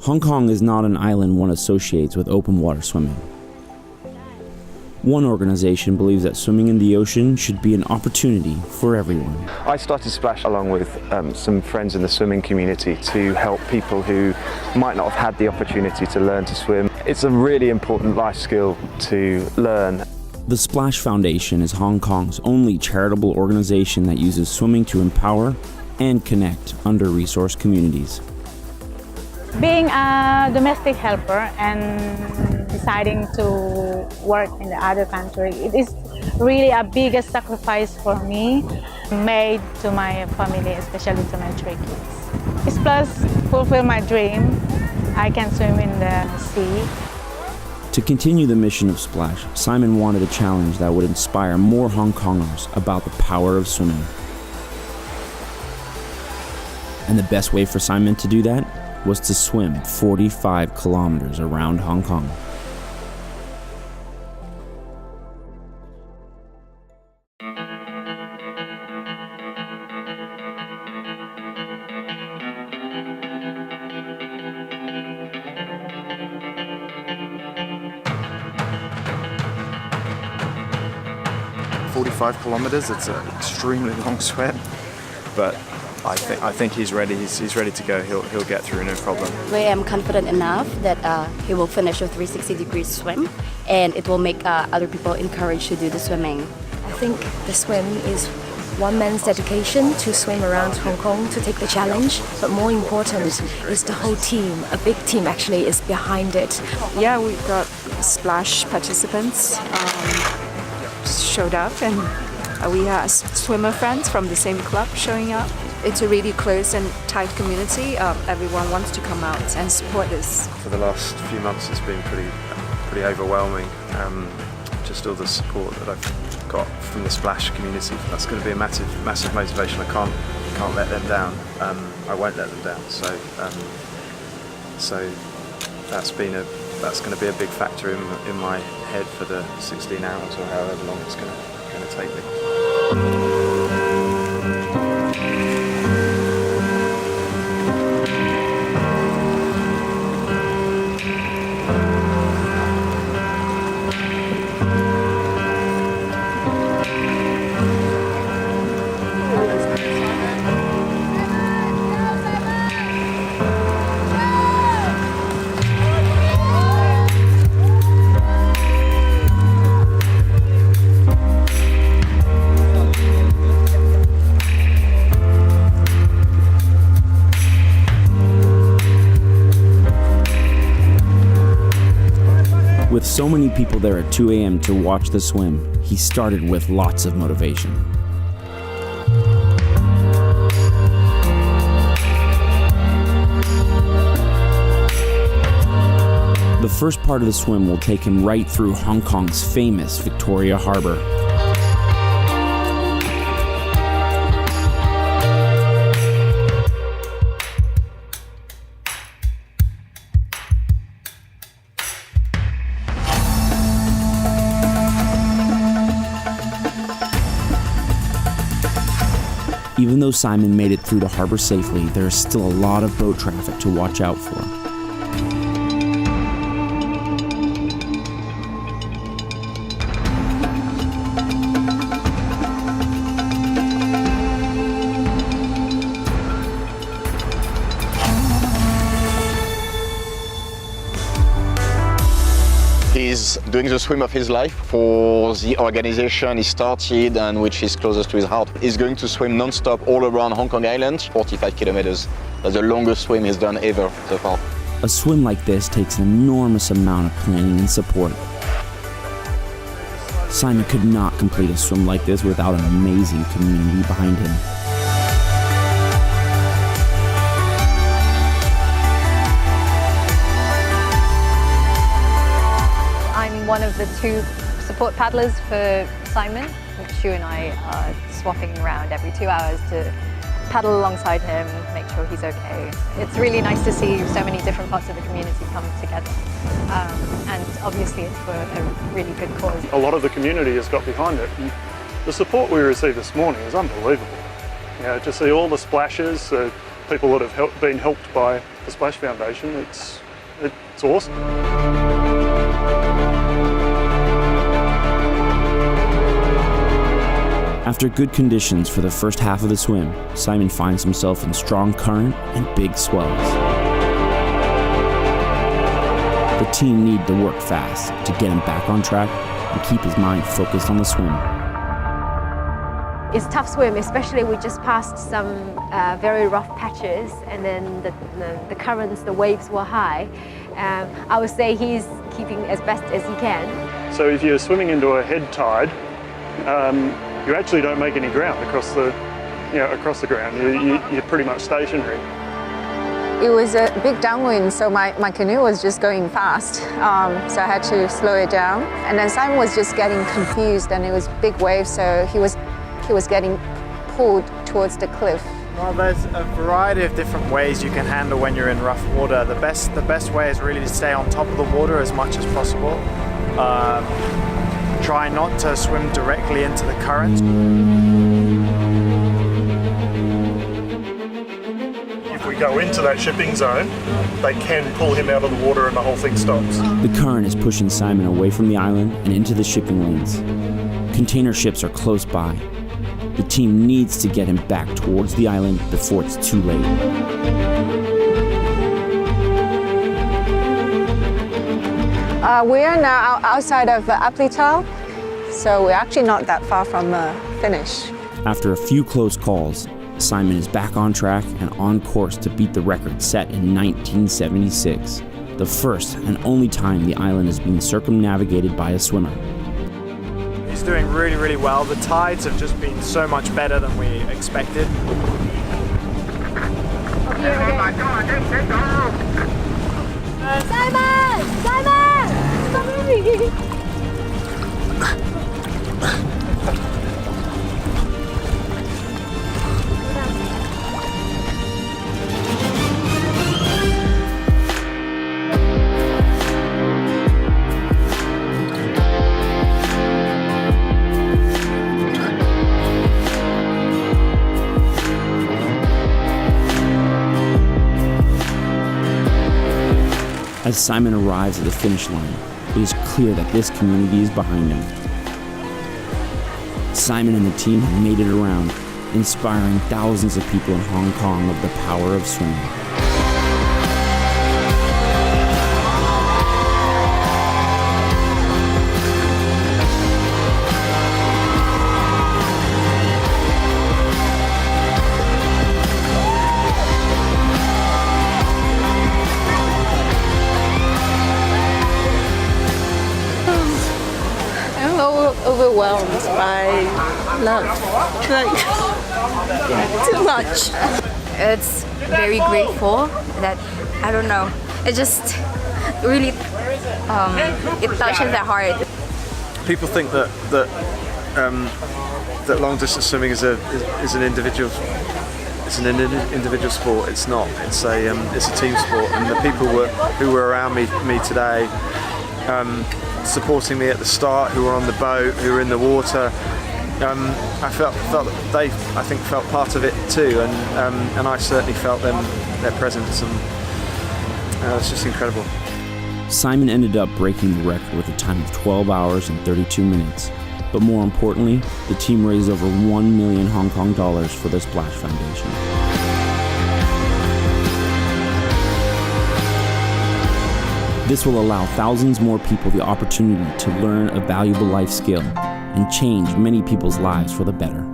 Hong Kong is not an island one associates with open water swimming. One organization believes that swimming in the ocean should be an opportunity for everyone. I started Splash along with some friends in the swimming community to help people who might not have had the opportunity to learn to swim. It's a really important life skill to learn. The Splash Foundation is Hong Kong's only charitable organization that uses swimming to empower and connect under-resourced communities. Being a domestic helper and deciding to work in the other country, it is really a biggest sacrifice for me, made to my family, especially to my 3 kids. It's plus fulfill my dream. I can swim in the sea. To continue the mission of Splash, Simon wanted a challenge that would inspire more Hong Kongers about the power of swimming. And the best way for Simon to do that was to swim 45 kilometers around Hong Kong. Kilometers, it's an extremely long swim, but I think he's ready. He's ready to go. He'll get through, no problem. I am confident enough that he will finish a 360-degree swim, and it will make other people encouraged to do the swimming. I think the swim is one man's dedication to swim around Hong Kong to take the challenge, but more important is the whole team. A big team actually is behind it. Yeah, we've got Splash participants showed up, and we have swimmer friends from the same club showing up. It's a really close and tight community. Everyone wants to come out and support us. For the last few months it's been pretty overwhelming. Just all the support that I've got from the Splash community. That's going to be a massive motivation. I can't let them down. I won't let them down. So that's going to be a big factor in my head for the 16 hours or however long it's going to take me. With so many people there at 2 a.m. to watch the swim, he started with lots of motivation. The first part of the swim will take him right through Hong Kong's famous Victoria Harbour. Even though Simon made it through the harbor safely, there is still a lot of boat traffic to watch out for. He's doing the swim of his life for the organization he started and which is closest to his heart. He's going to swim non-stop all around Hong Kong Island, 45 kilometers. That's the longest swim he's done ever so far. A swim like this takes an enormous amount of planning and support. Simon could not complete a swim like this without an amazing community behind him. I'm one of the 2 support paddlers for Simon. Shu and I are swapping around every 2 hours to paddle alongside him, make sure he's okay. It's really nice to see so many different parts of the community come together. And obviously it's for a really good cause. A lot of the community has got behind it. And the support we received this morning is unbelievable. You know, to see all the splashes, people that have been helped by the Splash Foundation, it's awesome. After good conditions for the first half of the swim, Simon finds himself in strong current and big swells. The team need to work fast to get him back on track and keep his mind focused on the swim. It's a tough swim, especially we just passed some very rough patches, and then the currents, the waves were high. I would say he's keeping as best as he can. So if you're swimming into a head tide, you actually don't make any ground across the ground. You're pretty much stationary. It was a big downwind, so my canoe was just going fast, so I had to slow it down. And then Simon was just getting confused, and it was big waves, so he was getting pulled towards the cliff. Well, there's a variety of different ways you can handle when you're in rough water. The best way is really to stay on top of the water as much as possible. Try not to swim directly into the currents. If we go into that shipping zone, they can pull him out of the water and the whole thing stops. The current is pushing Simon away from the island and into the shipping lanes. Container ships are close by. The team needs to get him back towards the island before it's too late. We are now outside of Applital, so we're actually not that far from finish. After a few close calls, Simon is back on track and on course to beat the record set in 1976, the first and only time the island has been circumnavigated by a swimmer. He's doing really, really well. The tides have just been so much better than we expected. Simon! Simon! Stop moving! As Simon arrives at the finish line, it is clear that this community is behind him. Simon and the team have made it around, inspiring thousands of people in Hong Kong of the power of swimming. Overwhelmed by love, like too much. It's very grateful that, I don't know, it just really, it touches the heart. People think that long distance swimming is an individual sport. It's not. It's a team sport, and the people who were around me today, supporting me at the start, who were on the boat, who were in the water, I felt that they, I think, felt part of it too, and I certainly felt their presence, and it's just incredible. Simon ended up breaking the record with a time of 12 hours and 32 minutes. But more importantly, the team raised over 1 million Hong Kong dollars for the Splash Foundation. This will allow thousands more people the opportunity to learn a valuable life skill and change many people's lives for the better.